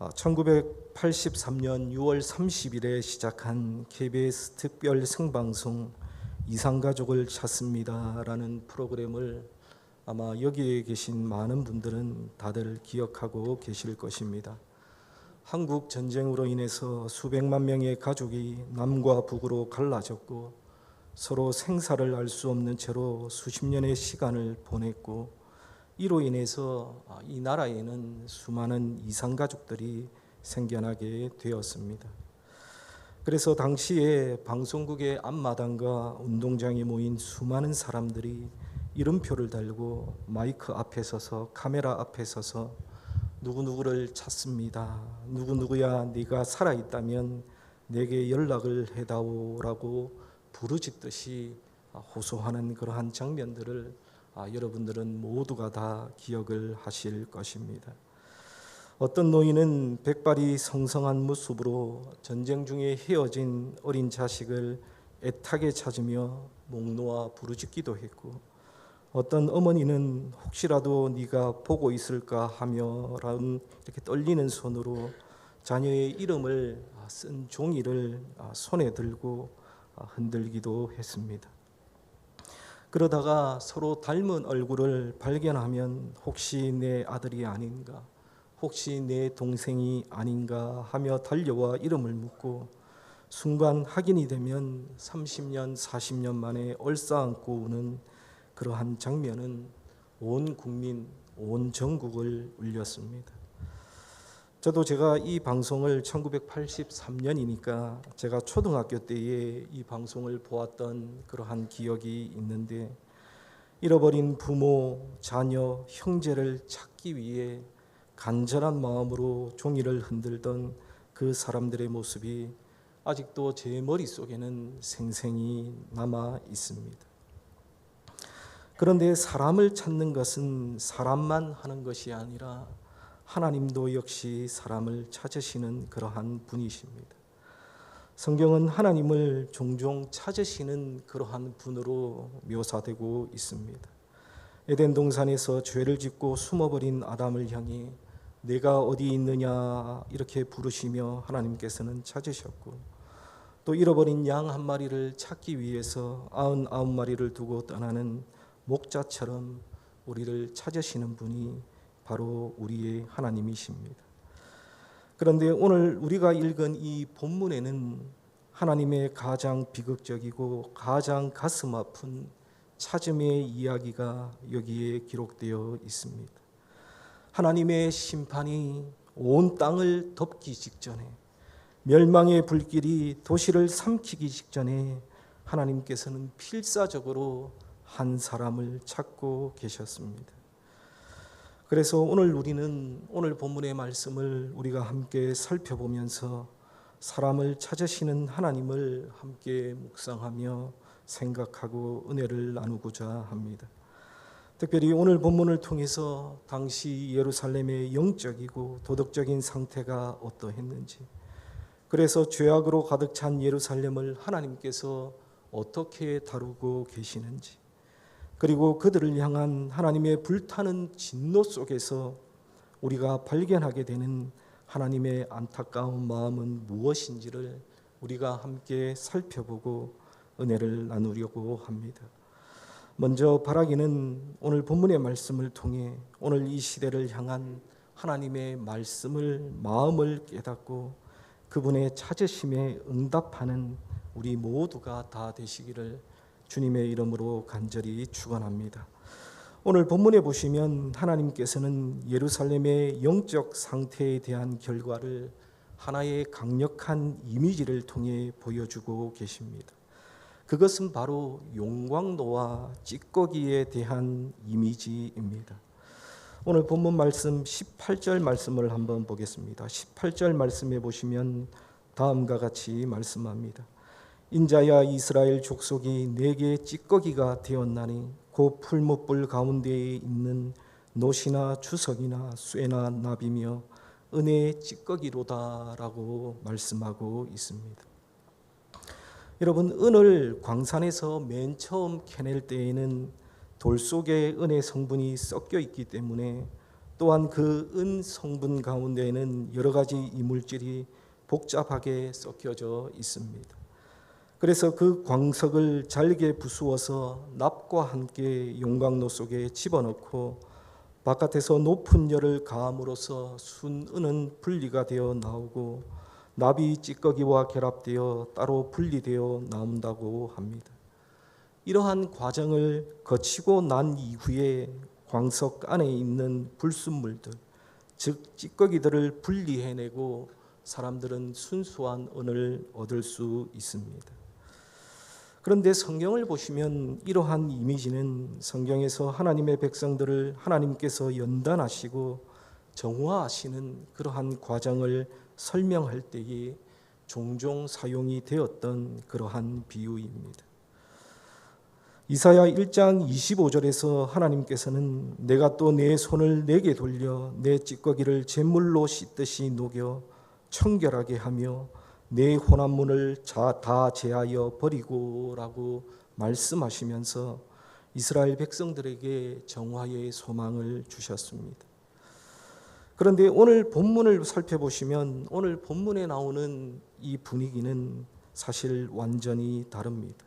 1983년 6월 30일에 시작한 KBS 특별 생방송 이산가족을 찾습니다라는 프로그램을 아마 여기에 계신 많은 분들은 다들 기억하고 계실 것입니다. 한국 전쟁으로 인해서 수백만 명의 가족이 남과 북으로 갈라졌고 서로 생사를 알 수 없는 채로 수십 년의 시간을 보냈고 이로 인해서 이 나라에는 수많은 이산가족들이 생겨나게 되었습니다. 그래서 당시에 방송국의 앞마당과 운동장에 모인 수많은 사람들이 이름표를 달고 마이크 앞에 서서 카메라 앞에 서서 누구누구를 찾습니다. 누구누구야 네가 살아있다면 내게 연락을 해다오라고 부르짖듯이 호소하는 그러한 장면들을 여러분들은 모두가 다 기억을 하실 것입니다. 어떤 노인은 백발이 성성한 모습으로 전쟁 중에 헤어진 어린 자식을 애타게 찾으며 목 놓아 부르짖기도 했고, 어떤 어머니는 혹시라도 네가 보고 있을까 하며 이렇게 떨리는 손으로 자녀의 이름을 쓴 종이를 손에 들고 흔들기도 했습니다. 그러다가 서로 닮은 얼굴을 발견하면 혹시 내 아들이 아닌가, 혹시 내 동생이 아닌가 하며 달려와 이름을 묻고 순간 확인이 되면 30년, 40년 만에 얼싸안고 우는 그러한 장면은 온 국민, 온 전국을 울렸습니다. 제가 이 방송을 1983년이니까 제가 초등학교 때에 이 방송을 보았던 그러한 기억이 있는데, 잃어버린 부모, 자녀, 형제를 찾기 위해 간절한 마음으로 종이를 흔들던 그 사람들의 모습이 아직도 제 머릿속에는 생생히 남아 있습니다. 그런데 사람을 찾는 것은 사람만 하는 것이 아니라 하나님도 역시 사람을 찾으시는 그러한 분이십니다. 성경은 하나님을 종종 찾으시는 그러한 분으로 묘사되고 있습니다. 에덴 동산에서 죄를 짓고 숨어버린 아담을 향해 내가 어디 있느냐 이렇게 부르시며 하나님께서는 찾으셨고, 또 잃어버린 양 한 마리를 찾기 위해서 99마리를 두고 떠나는 목자처럼 우리를 찾으시는 분이 바로 우리의 하나님이십니다. 그런데 오늘 우리가 읽은 이 본문에는 하나님의 가장 비극적이고 가장 가슴 아픈 찾음의 이야기가 여기에 기록되어 있습니다. 하나님의 심판이 온 땅을 덮기 직전에, 멸망의 불길이 도시를 삼키기 직전에 하나님께서는 필사적으로 한 사람을 찾고 계셨습니다. 그래서 우리는 오늘 본문의 말씀을 우리가 함께 살펴보면서 사람을 찾으시는 하나님을 함께 묵상하며 생각하고 은혜를 나누고자 합니다. 특별히 오늘 본문을 통해서 당시 예루살렘의 영적이고 도덕적인 상태가 어떠했는지, 그래서 죄악으로 가득 찬 예루살렘을 하나님께서 어떻게 다루고 계시는지, 그리고 그들을 향한 하나님의 불타는 진노 속에서 우리가 발견하게 되는 하나님의 안타까운 마음은 무엇인지를 우리가 함께 살펴보고 은혜를 나누려고 합니다. 먼저 바라기는 오늘 본문의 말씀을 통해 오늘 이 시대를 향한 하나님의 마음을 깨닫고 그분의 찾으심에 응답하는 우리 모두가 다 되시기를 주님의 이름으로 간절히 축원합니다. 오늘 본문에 보시면 하나님께서는 예루살렘의 영적 상태에 대한 결과를 하나의 강력한 이미지를 통해 보여주고 계십니다. 그것은 바로 용광로와 찌꺼기에 대한 이미지입니다. 오늘 본문 말씀 18절 말씀을 한번 보겠습니다. 18절 말씀에 보시면 다음과 같이 말씀합니다. 인자야 이스라엘 족속이 내게 찌꺼기가 되었나니 곧 풀무불 가운데에 있는 노시나 주석이나 쇠나 납이며 은혜의 찌꺼기로다라고 말씀하고 있습니다. 여러분, 은을 광산에서 맨 처음 캐낼 때에는 돌 속에 은의 성분이 섞여 있기 때문에 또한 그 은 성분 가운데에는 여러 가지 이물질이 복잡하게 섞여져 있습니다. 그래서 그 광석을 잘게 부수어서 납과 함께 용광로 속에 집어넣고 바깥에서 높은 열을 가함으로써 순은은 분리가 되어 나오고 납이 찌꺼기와 결합되어 따로 분리되어 나온다고 합니다. 이러한 과정을 거치고 난 이후에 광석 안에 있는 불순물들, 즉 찌꺼기들을 분리해내고 사람들은 순수한 은을 얻을 수 있습니다. 그런데 성경을 보시면 이러한 이미지는 성경에서 하나님의 백성들을 하나님께서 연단하시고 정화하시는 그러한 과정을 설명할 때에 종종 사용이 되었던 그러한 비유입니다. 이사야 1장 25절에서 하나님께서는 내가 또 내 손을 내게 돌려 내 찌꺼기를 잿물로 씻듯이 녹여 청결하게 하며 내 혼합물을 다 제하여 버리고 라고 말씀하시면서 이스라엘 백성들에게 정화의 소망을 주셨습니다. 그런데 오늘 본문을 살펴보시면 오늘 본문에 나오는 이 분위기는 사실 완전히 다릅니다.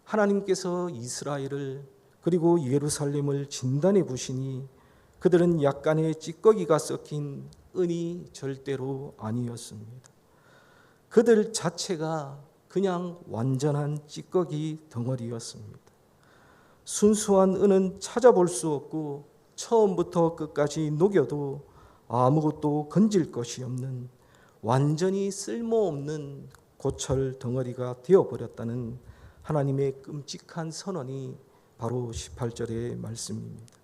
하나님께서 이스라엘을 그리고 예루살렘을 진단해 보시니 그들은 약간의 찌꺼기가 섞인 은이 절대로 아니었습니다. 그들 자체가 그냥 완전한 찌꺼기 덩어리였습니다. 순수한 은은 찾아볼 수 없고 처음부터 끝까지 녹여도 아무것도 건질 것이 없는 완전히 쓸모없는 고철 덩어리가 되어버렸다는 하나님의 끔찍한 선언이 바로 18절의 말씀입니다.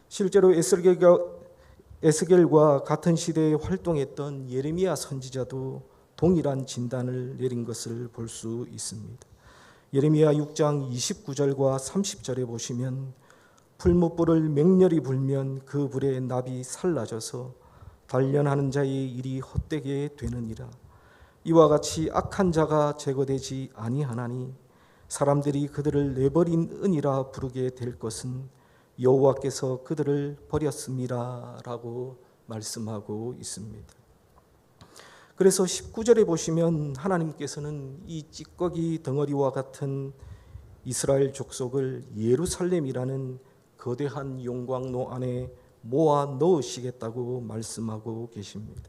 실제로 에스겔과 같은 시대에 활동했던 예레미야 선지자도 동일한 진단을 내린 것을 볼 수 있습니다. 예레미야 6장 29절과 30절에 보시면 풀무불을 맹렬히 불면 그 불에 납이 살라져서 단련하는 자의 일이 헛되게 되느니라. 이와 같이 악한 자가 제거되지 아니하나니 사람들이 그들을 내버린 은이라 부르게 될 것은 여호와께서 그들을 버렸음이라 라고 말씀하고 있습니다. 그래서 19절에 보시면 하나님께서는 이 찌꺼기 덩어리와 같은 이스라엘 족속을 예루살렘이라는 거대한 용광로 안에 모아 넣으시겠다고 말씀하고 계십니다.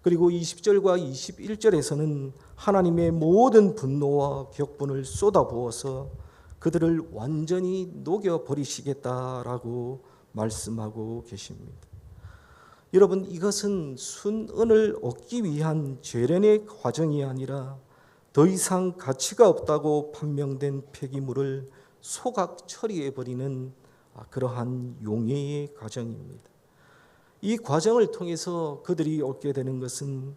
그리고 20절과 21절에서는 하나님의 모든 분노와 격분을 쏟아부어서 그들을 완전히 녹여버리시겠다라고 말씀하고 계십니다. 여러분, 이것은 순은을 얻기 위한 죄련의 과정이 아니라 더 이상 가치가 없다고 판명된 폐기물을 소각 처리해버리는 그러한 용해의 과정입니다. 이 과정을 통해서 그들이 얻게 되는 것은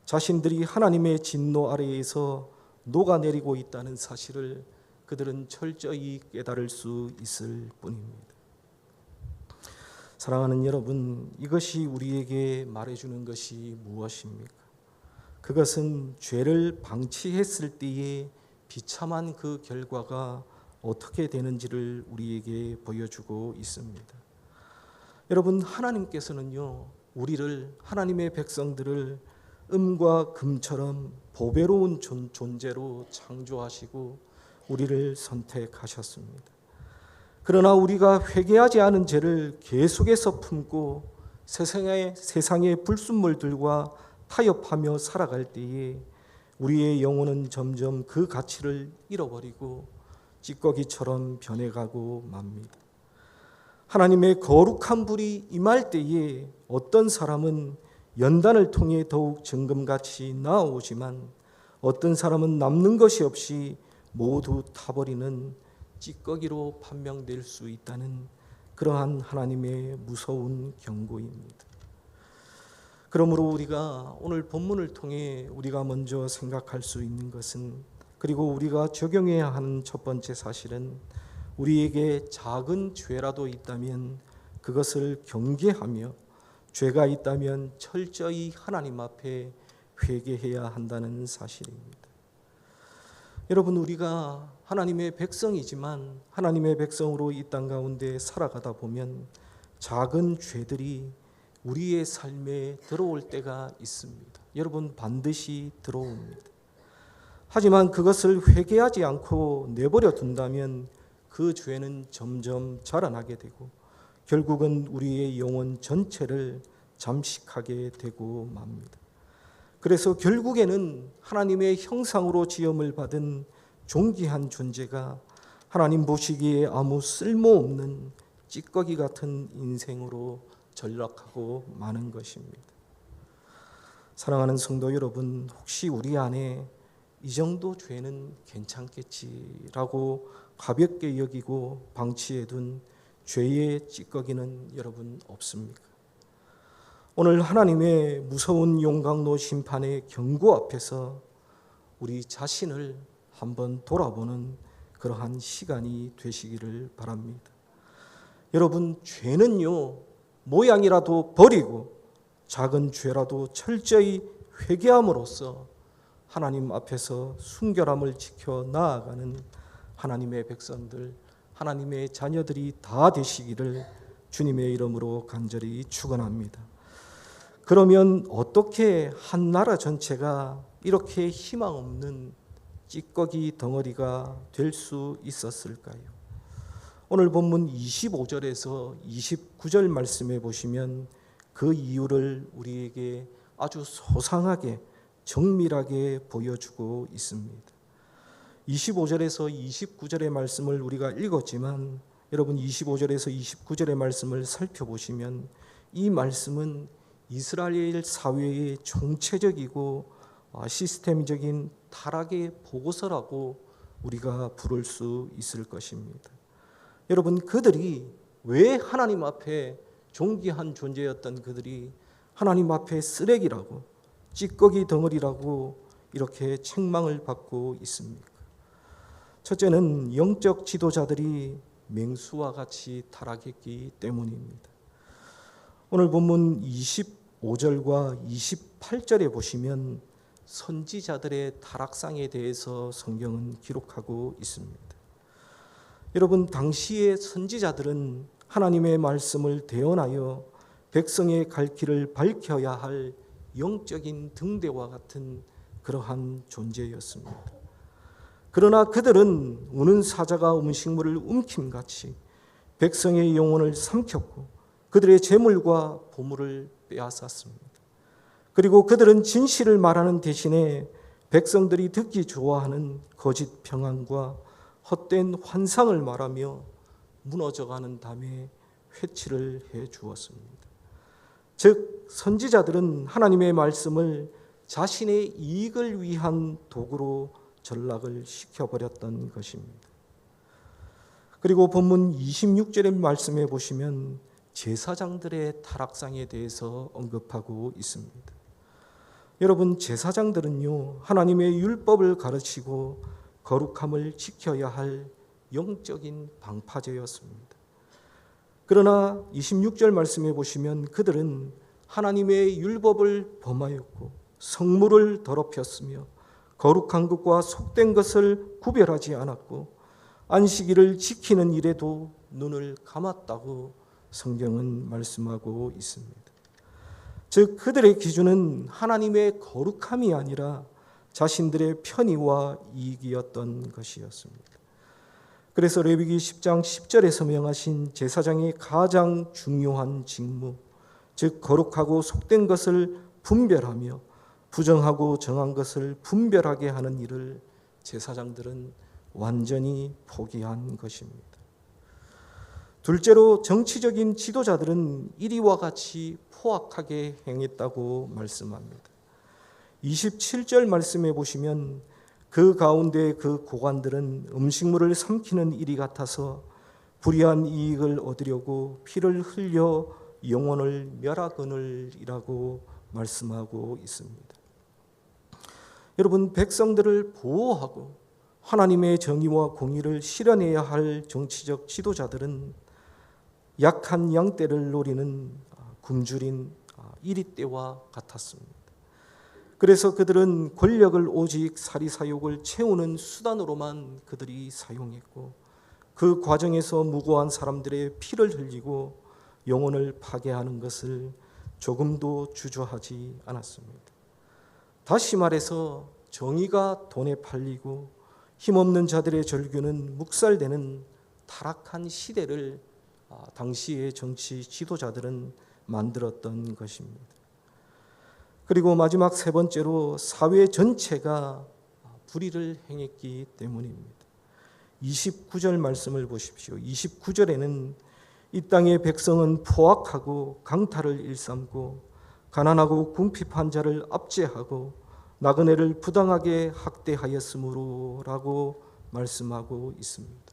자신들이 하나님의 진노 아래에서 녹아내리고 있다는 사실을 그들은 철저히 깨달을 수 있을 뿐입니다. 사랑하는 여러분, 이것이 우리에게 말해주는 것이 무엇입니까? 그것은 죄를 방치했을 때의 비참한 그 결과가 어떻게 되는지를 우리에게 보여주고 있습니다. 여러분, 하나님께서는요, 우리를, 하나님의 백성들을 음과 금처럼 보배로운 존재로 창조하시고 우리를 선택하셨습니다. 그러나 우리가 회개하지 않은 죄를 계속해서 품고 세상의 불순물들과 타협하며 살아갈 때에 우리의 영혼은 점점 그 가치를 잃어버리고 찌꺼기처럼 변해가고 맙니다. 하나님의 거룩한 불이 임할 때에 어떤 사람은 연단을 통해 더욱 정금같이 나아오지만 어떤 사람은 남는 것이 없이 모두 타버리는 찌꺼기로 판명될 수 있다는 그러한 하나님의 무서운 경고입니다. 그러므로 우리가 오늘 본문을 통해 우리가 먼저 생각할 수 있는 것은, 그리고 우리가 적용해야 하는 첫 번째 사실은, 우리에게 작은 죄라도 있다면 그것을 경계하며 죄가 있다면 철저히 하나님 앞에 회개해야 한다는 사실입니다. 여러분, 우리가 하나님의 백성이지만 하나님의 백성으로 이 땅 가운데 살아가다 보면 작은 죄들이 우리의 삶에 들어올 때가 있습니다. 여러분, 반드시 들어옵니다. 하지만 그것을 회개하지 않고 내버려 둔다면 그 죄는 점점 자라나게 되고 결국은 우리의 영혼 전체를 잠식하게 되고 맙니다. 그래서 결국에는 하나님의 형상으로 지음을 받은 존귀한 존재가 하나님 보시기에 아무 쓸모없는 찌꺼기 같은 인생으로 전락하고 마는 것입니다. 사랑하는 성도 여러분, 혹시 우리 안에 이 정도 죄는 괜찮겠지라고 가볍게 여기고 방치해둔 죄의 찌꺼기는 여러분 없습니까? 오늘 하나님의 무서운 용광로 심판의 경고 앞에서 우리 자신을 한번 돌아보는 그러한 시간이 되시기를 바랍니다. 여러분, 죄는요, 모양이라도 버리고 작은 죄라도 철저히 회개함으로써 하나님 앞에서 순결함을 지켜 나아가는 하나님의 백성들, 하나님의 자녀들이 다 되시기를 주님의 이름으로 간절히 축원합니다. 그러면 어떻게 한 나라 전체가 이렇게 희망 없는 찌꺼기 덩어리가 될 수 있었을까요? 오늘 본문 25절에서 29절 말씀에 보시면 그 이유를 우리에게 아주 소상하게 정밀하게 보여주고 있습니다. 25절에서 29절의 말씀을 우리가 읽었지만 여러분 25절에서 29절의 말씀을 살펴보시면 이 말씀은 이스라엘 사회의 총체적이고 시스템적인 타락의 보고서라고 우리가 부를 수 있을 것입니다. 여러분, 그들이 왜 하나님 앞에 존귀한 존재였던 그들이 하나님 앞에 쓰레기라고 찌꺼기 덩어리라고 이렇게 책망을 받고 있습니까? 첫째는 영적 지도자들이 맹수와 같이 타락했기 때문입니다. 오늘 본문 25절과 28절에 보시면 선지자들의 타락상에 대해서 성경은 기록하고 있습니다. 여러분, 당시의 선지자들은 하나님의 말씀을 대언하여 백성의 갈 길을 밝혀야 할 영적인 등대와 같은 그러한 존재였습니다. 그러나 그들은 우는 사자가 음식물을 움킴같이 백성의 영혼을 삼켰고 그들의 재물과 보물을 빼앗았습니다. 그리고 그들은 진실을 말하는 대신에 백성들이 듣기 좋아하는 거짓 평안과 헛된 환상을 말하며 무너져가는 담에 회치를 해 주었습니다. 즉 선지자들은 하나님의 말씀을 자신의 이익을 위한 도구로 전락을 시켜버렸던 것입니다. 그리고 본문 26절의 말씀에 보시면 제사장들의 타락상에 대해서 언급하고 있습니다. 여러분, 제사장들은요, 하나님의 율법을 가르치고 거룩함을 지켜야 할 영적인 방파제였습니다. 그러나 26절 말씀에 보시면 그들은 하나님의 율법을 범하였고 성물을 더럽혔으며 거룩한 것과 속된 것을 구별하지 않았고 안식일을 지키는 일에도 눈을 감았다고 성경은 말씀하고 있습니다. 즉 그들의 기준은 하나님의 거룩함이 아니라 자신들의 편의와 이익이었던 것이었습니다. 그래서 레위기 10장 10절에서 명하신 제사장의 가장 중요한 직무, 즉 거룩하고 속된 것을 분별하며 부정하고 정한 것을 분별하게 하는 일을 제사장들은 완전히 포기한 것입니다. 둘째로 정치적인 지도자들은 이리와 같이 포악하게 행했다고 말씀합니다. 27절 말씀에 보시면 그 가운데 그 고관들은 음식물을 삼키는 일이 같아서 불의한 이익을 얻으려고 피를 흘려 영혼을 멸하거늘이라고 말씀하고 있습니다. 여러분, 백성들을 보호하고 하나님의 정의와 공의를 실현해야 할 정치적 지도자들은 약한 양떼를 노리는 굶주린 이리떼와 같았습니다. 그래서 그들은 권력을 오직 사리사욕을 채우는 수단으로만 그들이 사용했고 그 과정에서 무고한 사람들의 피를 흘리고 영혼을 파괴하는 것을 조금도 주저하지 않았습니다. 다시 말해서 정의가 돈에 팔리고 힘없는 자들의 절규는 묵살되는 타락한 시대를 당시의 정치 지도자들은 만들었던 것입니다. 그리고 마지막 세 번째로 사회 전체가 불의를 행했기 때문입니다. 29절 말씀을 보십시오. 29절에는 이 땅의 백성은 포악하고 강탈을 일삼고 가난하고 궁핍한 자를 압제하고 나그네를 부당하게 학대하였으므로 라고 말씀하고 있습니다.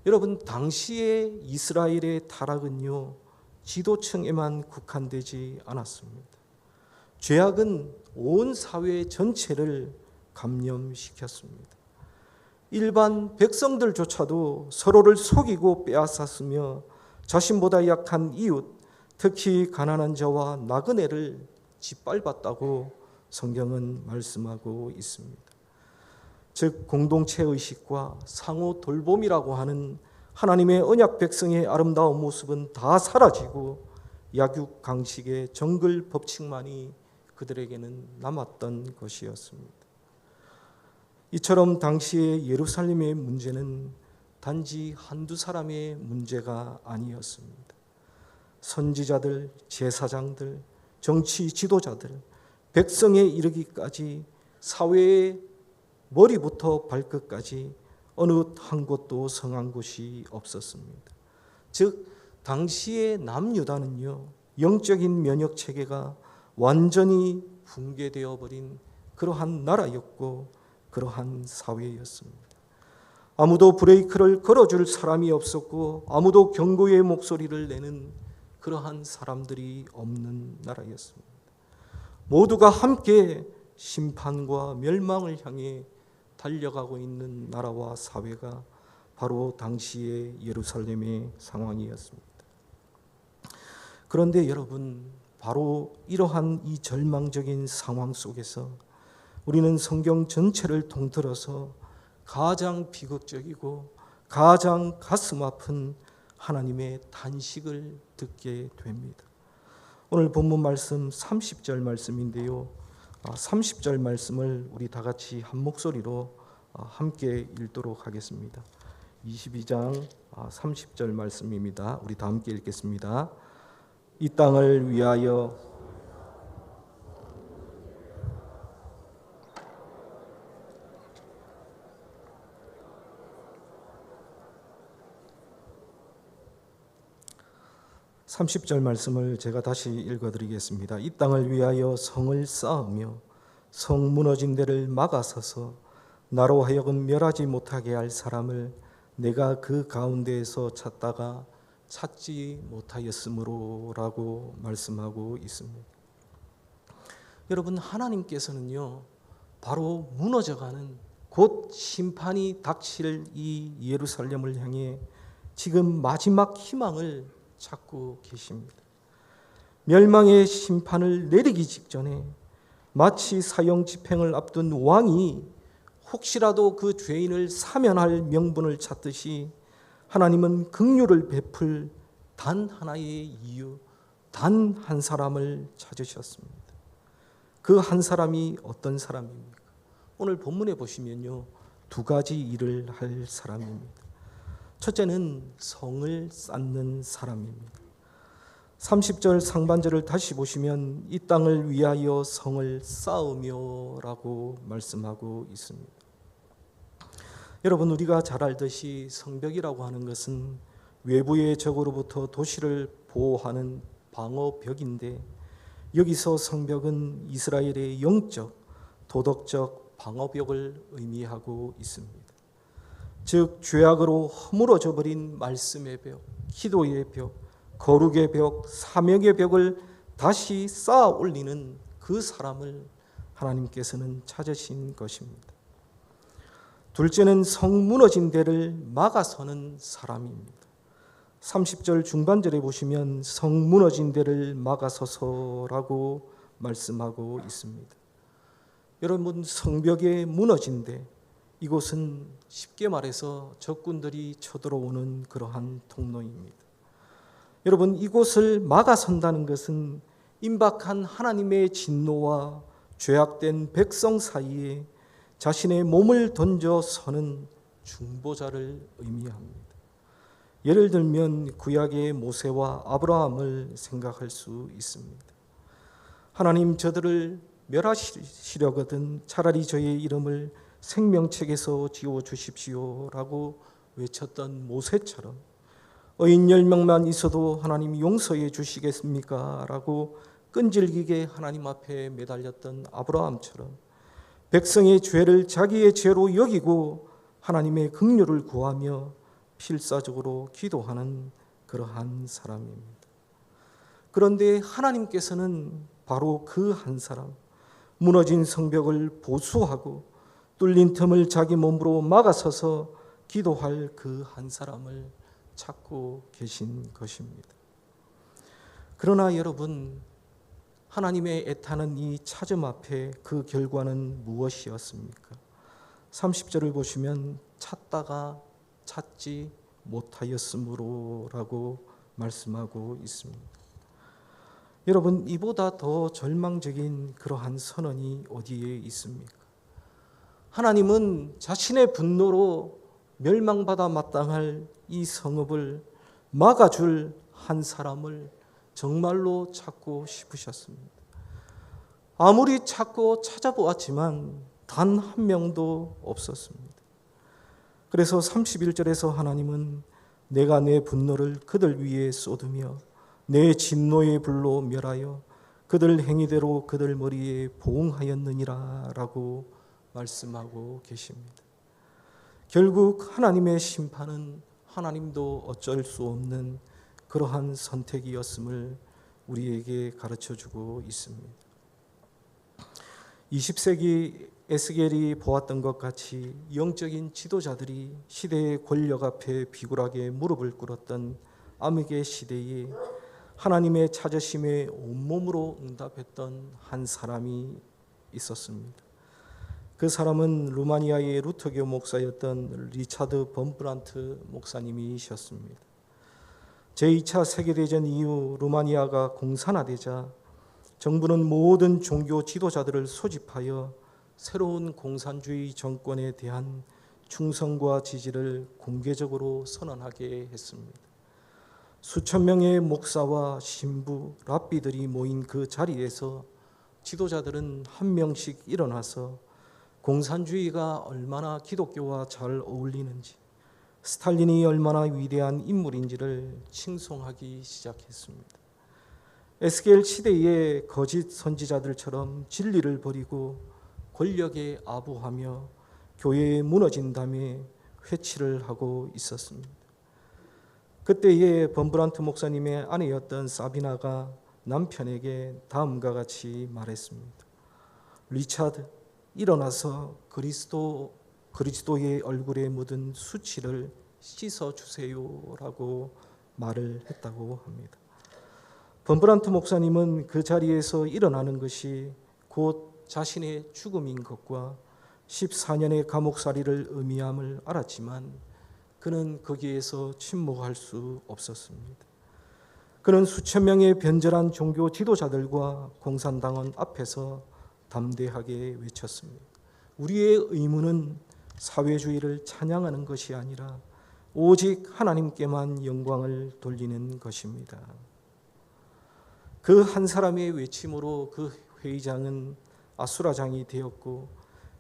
여러분, 당시의 이스라엘의 타락은요, 지도층에만 국한되지 않았습니다. 죄악은 온 사회 전체를 감염시켰습니다. 일반 백성들조차도 서로를 속이고 빼앗았으며 자신보다 약한 이웃, 특히 가난한 자와 나그네를 짓밟았다고 성경은 말씀하고 있습니다. 즉 공동체 의식과 상호 돌봄이라고 하는 하나님의 언약 백성의 아름다운 모습은 다 사라지고 약육강식의 정글 법칙만이 그들에게는 남았던 것이었습니다. 이처럼 당시의 예루살렘의 문제는 단지 한두 사람의 문제가 아니었습니다. 선지자들, 제사장들, 정치 지도자들, 백성에 이르기까지 사회의 머리부터 발끝까지 어느 한 곳도 성한 곳이 없었습니다. 즉 당시의 남유다는요, 영적인 면역 체계가 완전히 붕괴되어 버린 그러한 나라였고 그러한 사회였습니다. 아무도 브레이크를 걸어줄 사람이 없었고 아무도 경고의 목소리를 내는 그러한 사람들이 없는 나라였습니다. 모두가 함께 심판과 멸망을 향해 달려가고 있는 나라와 사회가 바로 당시의 예루살렘의 상황이었습니다. 그런데 여러분, 바로 이러한 이 절망적인 상황 속에서 우리는 성경 전체를 통틀어서 가장 비극적이고 가장 가슴 아픈 하나님의 단식을 듣게 됩니다. 오늘 본문 말씀 30절 말씀인데요. 30절 말씀을 우리 다 같이 한 목소리로 함께 읽도록 하겠습니다. 22장 30절 말씀입니다. 우리 다 함께 읽겠습니다. 이 땅을 위하여 30절 말씀을 제가 다시 읽어드리겠습니다. 이 땅을 위하여 성을 쌓으며 성 무너진 데를 막아서서 나로 하여금 멸하지 못하게 할 사람을 내가 그 가운데에서 찾다가 찾지 못하였으므로 라고 말씀하고 있습니다. 여러분, 하나님께서는요, 바로 무너져가는 곧 심판이 닥칠 이 예루살렘을 향해 지금 마지막 희망을 찾고 계십니다. 멸망의 심판을 내리기 직전에 마치 사형 집행을 앞둔 왕이 혹시라도 그 죄인을 사면할 명분을 찾듯이 하나님은 긍휼을 베풀 단 하나의 이유, 단 한 사람을 찾으셨습니다. 그 한 사람이 어떤 사람입니까? 오늘 본문에 보시면요, 두 가지 일을 할 사람입니다. 첫째는 성을 쌓는 사람입니다. 30절 상반절을 다시 보시면 이 땅을 위하여 성을 쌓으며 라고 말씀하고 있습니다. 여러분, 우리가 잘 알듯이 성벽이라고 하는 것은 외부의 적으로부터 도시를 보호하는 방어벽인데, 여기서 성벽은 이스라엘의 영적, 도덕적 방어벽을 의미하고 있습니다. 즉 죄악으로 허물어져 버린 말씀의 벽, 기도의 벽, 거룩의 벽, 사명의 벽을 다시 쌓아 올리는 그 사람을 하나님께서는 찾으신 것입니다. 둘째는 성 무너진 데를 막아서는 사람입니다. 30절 중반절에 보시면 성 무너진 데를 막아서서라고 말씀하고 있습니다. 여러분, 성벽에 무너진 데, 이곳은 쉽게 말해서 적군들이 쳐들어오는 그러한 통로입니다. 여러분, 이곳을 막아선다는 것은 임박한 하나님의 진노와 죄악된 백성 사이에 자신의 몸을 던져 서는 중보자를 의미합니다. 예를 들면 구약의 모세와 아브라함을 생각할 수 있습니다. 하나님, 저들을 멸하시려거든 차라리 저의 이름을 생명책에서 지워주십시오라고 외쳤던 모세처럼, 의인 10명만 있어도 하나님 용서해 주시겠습니까? 라고 끈질기게 하나님 앞에 매달렸던 아브라함처럼 백성의 죄를 자기의 죄로 여기고 하나님의 긍휼을 구하며 필사적으로 기도하는 그러한 사람입니다. 그런데 하나님께서는 바로 그 한 사람, 무너진 성벽을 보수하고 뚫린 틈을 자기 몸으로 막아서서 기도할 그 한 사람을 찾고 계신 것입니다. 그러나 여러분, 하나님의 애타는 이 찾음 앞에 그 결과는 무엇이었습니까? 30절을 보시면 찾다가 찾지 못하였으므로 라고 말씀하고 있습니다. 여러분, 이보다 더 절망적인 그러한 선언이 어디에 있습니까? 하나님은 자신의 분노로 멸망받아 마땅할 이 성읍을 막아줄 한 사람을 정말로 찾고 싶으셨습니다. 아무리 찾고 찾아보았지만 단 한 명도 없었습니다. 그래서 31절에서 하나님은 내가 내 분노를 그들 위에 쏟으며 내 진노의 불로 멸하여 그들 행위대로 그들 머리에 보응하였느니라 라고 말씀하고 계십니다. 결국 하나님의 심판은 하나님도 어쩔 수 없는 그러한 선택이었음을 우리에게 가르쳐주고 있습니다. 20세기 에스겔이 보았던 것 같이 영적인 지도자들이 시대의 권력 앞에 비굴하게 무릎을 꿇었던 암흑의 시대에 하나님의 찾으심에 온몸으로 응답했던 한 사람이 있었습니다. 그 사람은 루마니아의 루터교 목사였던 리차드 범브란트 목사님이셨습니다. 제2차 세계대전 이후 루마니아가 공산화되자 정부는 모든 종교 지도자들을 소집하여 새로운 공산주의 정권에 대한 충성과 지지를 공개적으로 선언하게 했습니다. 수천 명의 목사와 신부, 랍비들이 모인 그 자리에서 지도자들은 한 명씩 일어나서 공산주의가 얼마나 기독교와 잘 어울리는지, 스탈린이 얼마나 위대한 인물인지를 칭송하기 시작했습니다. 에스겔 시대의 거짓 선지자들처럼 진리를 버리고 권력에 아부하며 교회에 무너진 다음에 회치를 하고 있었습니다. 그때에 범브란트 목사님의 아내였던 사비나가 남편에게 다음과 같이 말했습니다. 리차드, 일어나서 그리스도의 얼굴에 묻은 수치를 씻어주세요라고 말을 했다고 합니다. 범브란트 목사님은 그 자리에서 일어나는 것이 곧 자신의 죽음인 것과 14년의 감옥살이를 의미함을 알았지만 그는 거기에서 침묵할 수 없었습니다. 그는 수천 명의 변절한 종교 지도자들과 공산당원 앞에서 담대하게 외쳤습니다. 우리의 의무는 사회주의를 찬양하는 것이 아니라 오직 하나님께만 영광을 돌리는 것입니다. 그 한 사람의 외침으로 그 회의장은 아수라장이 되었고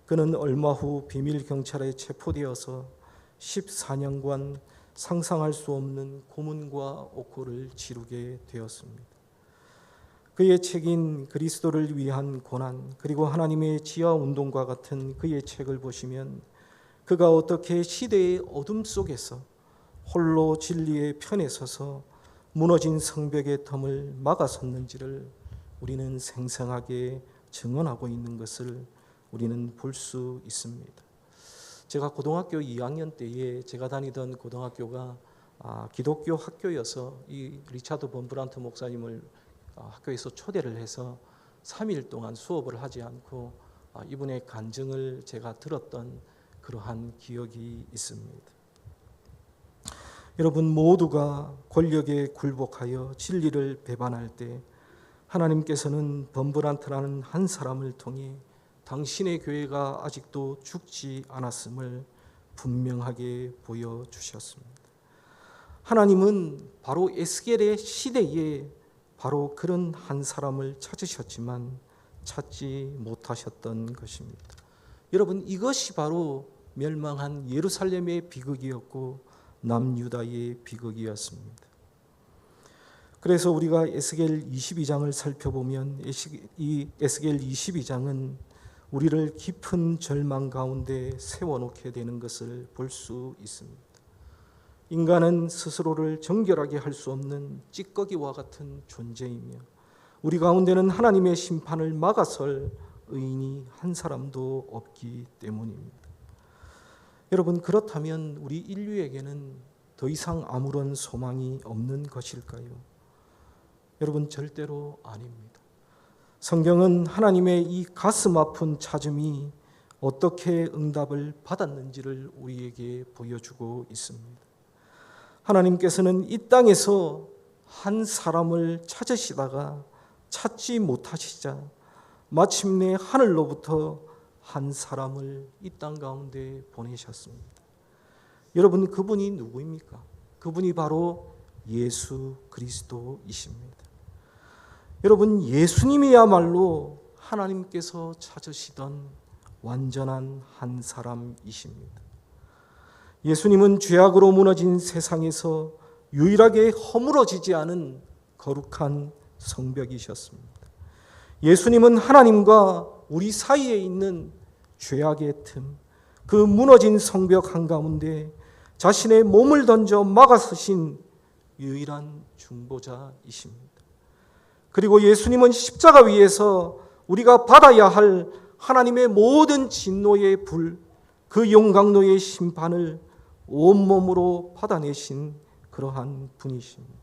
그는 얼마 후 비밀 경찰에 체포되어서 14년간 상상할 수 없는 고문과 옥고를 치르게 되었습니다. 그의 책인 그리스도를 위한 고난, 그리고 하나님의 지하운동과 같은 그의 책을 보시면 그가 어떻게 시대의 어둠 속에서 홀로 진리의 편에 서서 무너진 성벽의 틈을 막아섰는지를 우리는 생생하게 증언하고 있는 것을 우리는 볼 수 있습니다. 제가 고등학교 2학년 때에 제가 다니던 고등학교가 기독교 학교여서 이 리차드 범브란트 목사님을 학교에서 초대를 해서 3일 동안 수업을 하지 않고 이분의 간증을 제가 들었던 그러한 기억이 있습니다. 여러분, 모두가 권력에 굴복하여 진리를 배반할 때 하나님께서는 범브란트라는 한 사람을 통해 당신의 교회가 아직도 죽지 않았음을 분명하게 보여주셨습니다. 하나님은 바로 에스겔의 시대에 바로 그런 한 사람을 찾으셨지만 찾지 못하셨던 것입니다. 여러분, 이것이 바로 멸망한 예루살렘의 비극이었고 남유다의 비극이었습니다. 그래서 우리가 에스겔 22장을 살펴보면 이 에스겔 22장은 우리를 깊은 절망 가운데 세워놓게 되는 것을 볼 수 있습니다. 인간은 스스로를 정결하게 할 수 없는 찌꺼기와 같은 존재이며 우리 가운데는 하나님의 심판을 막아설 의인이 한 사람도 없기 때문입니다. 여러분, 그렇다면 우리 인류에게는 더 이상 아무런 소망이 없는 것일까요? 여러분, 절대로 아닙니다. 성경은 하나님의 이 가슴 아픈 찾음이 어떻게 응답을 받았는지를 우리에게 보여주고 있습니다. 하나님께서는 이 땅에서 한 사람을 찾으시다가 찾지 못하시자 마침내 하늘로부터 한 사람을 이 땅 가운데 보내셨습니다. 여러분, 그분이 누구입니까? 그분이 바로 예수 그리스도이십니다. 여러분, 예수님이야말로 하나님께서 찾으시던 완전한 한 사람이십니다. 예수님은 죄악으로 무너진 세상에서 유일하게 허물어지지 않은 거룩한 성벽이셨습니다. 예수님은 하나님과 우리 사이에 있는 죄악의 틈, 그 무너진 성벽 한가운데 자신의 몸을 던져 막아서신 유일한 중보자이십니다. 그리고 예수님은 십자가 위에서 우리가 받아야 할 하나님의 모든 진노의 불, 그 용광로의 심판을 온몸으로 받아내신 그러한 분이십니다.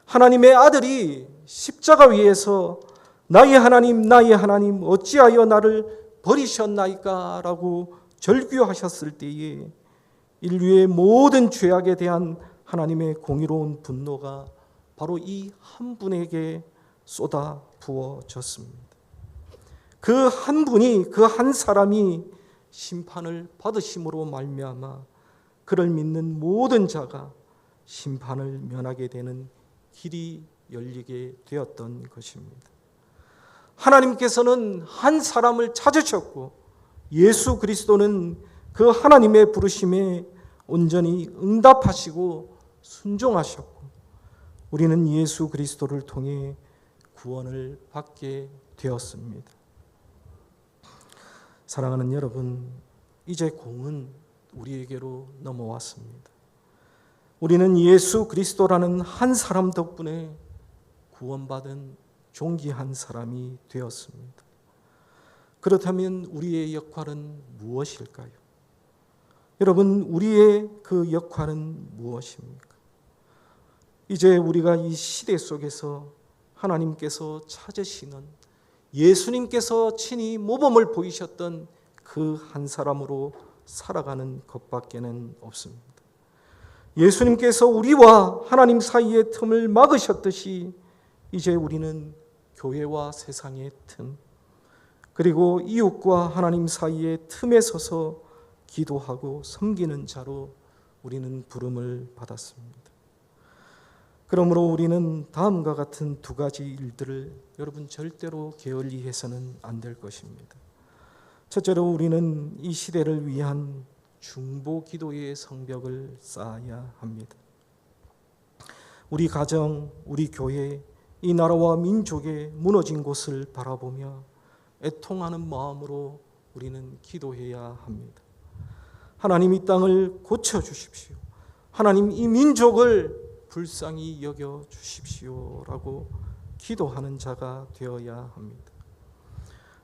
하나님의 아들이 십자가 위에서 나의 하나님 어찌하여 나를 버리셨나이까 라고 절규하셨을 때에 인류의 모든 죄악에 대한 하나님의 공의로운 분노가 바로 이 한 분에게 쏟아 부어졌습니다. 그 한 분이, 그 한 사람이 심판을 받으심으로 말미암아 그를 믿는 모든 자가 심판을 면하게 되는 길이 열리게 되었던 것입니다. 하나님께서는 한 사람을 찾으셨고 예수 그리스도는 그 하나님의 부르심에 온전히 응답하시고 순종하셨고 우리는 예수 그리스도를 통해 구원을 받게 되었습니다. 사랑하는 여러분, 이제 공은 우리에게로 넘어왔습니다. 우리는 예수 그리스도라는 한 사람 덕분에 구원받은 존귀한 사람이 되었습니다. 그렇다면 우리의 역할은 무엇일까요? 여러분, 우리의 그 역할은 무엇입니까? 이제 우리가 이 시대 속에서 하나님께서 찾으시는 예수님께서 친히 모범을 보이셨던 그 한 사람으로 살아가는 것밖에는 없습니다. 예수님께서 우리와 하나님 사이의 틈을 막으셨듯이 이제 우리는 교회와 세상의 틈, 그리고 이웃과 하나님 사이의 틈에 서서 기도하고 섬기는 자로 우리는 부름을 받았습니다. 그러므로 우리는 다음과 같은 두 가지 일들을 여러분 절대로 게을리해서는 안 될 것입니다. 첫째로 우리는 이 시대를 위한 중보 기도의 성벽을 쌓아야 합니다. 우리 가정, 우리 교회, 이 나라와 민족의 무너진 곳을 바라보며 애통하는 마음으로 우리는 기도해야 합니다. 하나님, 이 땅을 고쳐주십시오. 하나님, 이 민족을 불쌍히 여겨 주십시오라고 기도하는 자가 되어야 합니다.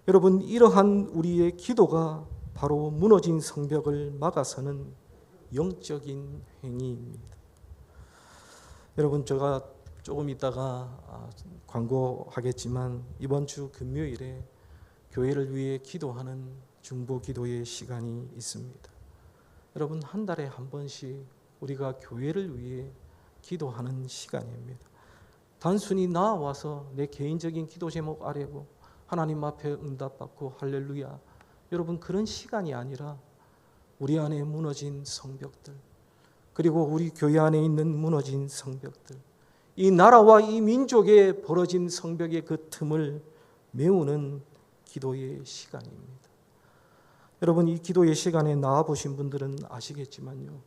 여러분, 이러한 우리의 기도가 바로 무너진 성벽을 막아서는 영적인 행위입니다. 여러분, 제가 조금 있다가 광고하겠지만 이번 주 금요일에 교회를 위해 기도하는 중보 기도의 시간이 있습니다. 여러분, 한 달에 한 번씩 우리가 교회를 위해 기도하는 시간입니다. 단순히 나와서 내 개인적인 기도 제목 아뢰고 하나님 앞에 응답받고 할렐루야, 여러분 그런 시간이 아니라 우리 안에 무너진 성벽들, 그리고 우리 교회 안에 있는 무너진 성벽들, 이 나라와 이 민족에 벌어진 성벽의 그 틈을 메우는 기도의 시간입니다. 여러분, 이 기도의 시간에 나와보신 분들은 아시겠지만요,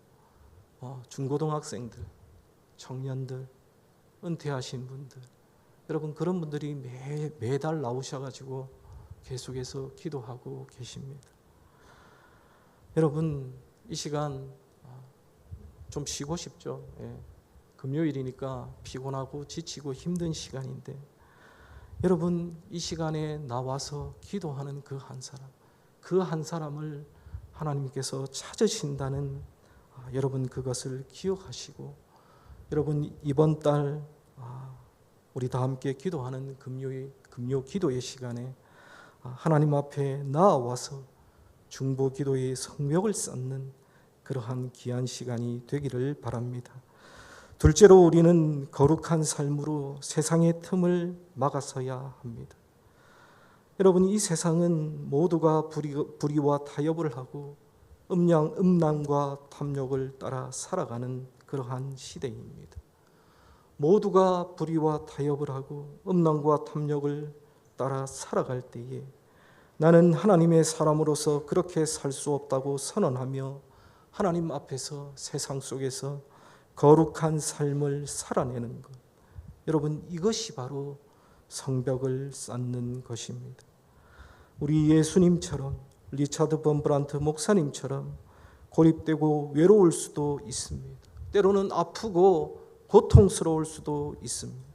중고등학생들, 청년들, 은퇴하신 분들, 여러분 그런 분들이 매달 나오셔가지고 계속해서 기도하고 계십니다. 여러분, 이 시간 좀 쉬고 싶죠. 금요일이니까 피곤하고 지치고 힘든 시간인데, 여러분 이 시간에 나와서 기도하는 그 한 사람을 하나님께서 찾으신다는 여러분 그것을 기억하시고, 여러분 이번 달 우리 다 함께 기도하는 금요 기도의 시간에 하나님 앞에 나와서 중보 기도의 성벽을 쌓는 그러한 귀한 시간이 되기를 바랍니다. 둘째로, 우리는 거룩한 삶으로 세상의 틈을 막아서야 합니다. 여러분, 이 세상은 모두가 불의와 타협을 하고 음란과 탐욕을 따라 살아가는 그러한 시대입니다. 모두가 불의와 타협을 하고 음란과 탐욕을 따라 살아갈 때에 나는 하나님의 사람으로서 그렇게 살 수 없다고 선언하며 하나님 앞에서 세상 속에서 거룩한 삶을 살아내는 것, 여러분 이것이 바로 성벽을 쌓는 것입니다. 우리 예수님처럼, 리차드 범브란트 목사님처럼 고립되고 외로울 수도 있습니다. 때로는 아프고 고통스러울 수도 있습니다.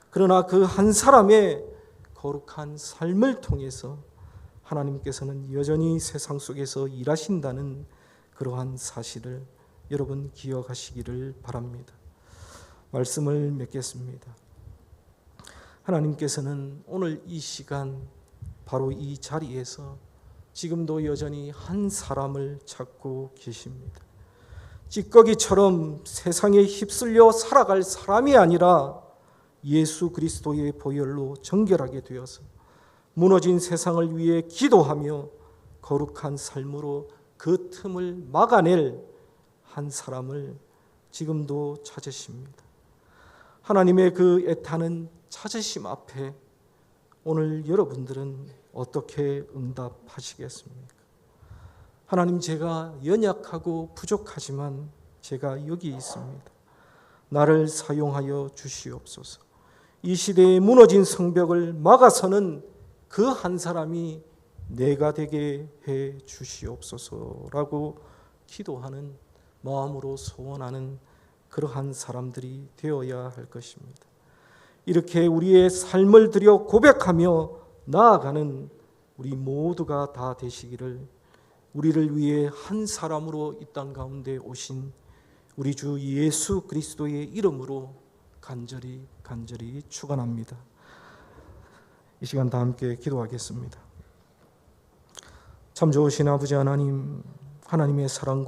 그러나 그 한 사람의 거룩한 삶을 통해서 하나님께서는 여전히 세상 속에서 일하신다는 그러한 사실을 여러분 기억하시기를 바랍니다. 말씀을 맺겠습니다. 하나님께서는 오늘 이 시간 바로 이 자리에서 지금도 여전히 한 사람을 찾고 계십니다. 찌꺼기처럼 세상에 휩쓸려 살아갈 사람이 아니라 예수 그리스도의 보혈로 정결하게 되어서 무너진 세상을 위해 기도하며 거룩한 삶으로 그 틈을 막아낼 한 사람을 지금도 찾으십니다. 하나님의 그 애타는 찾으심 앞에 오늘 여러분들은 어떻게 응답하시겠습니까? 하나님, 제가 연약하고 부족하지만 제가 여기 있습니다. 나를 사용하여 주시옵소서. 이 시대에 무너진 성벽을 막아서는 그 한 사람이 내가 되게 해 주시옵소서라고 기도하는 마음으로 소원하는 그러한 사람들이 되어야 할 것입니다. 이렇게 우리의 삶을 들여 고백하며 나아가는 우리 모두가 다 되시기를 우리를 위해 한 사람으로 이 땅 가운데 오신 우리 주 예수 그리스도의 이름으로 간절히 축원합니다. 이 시간 다 함께 기도하겠습니다. 참 좋으신 아버지 하나님, 하나님의 사랑과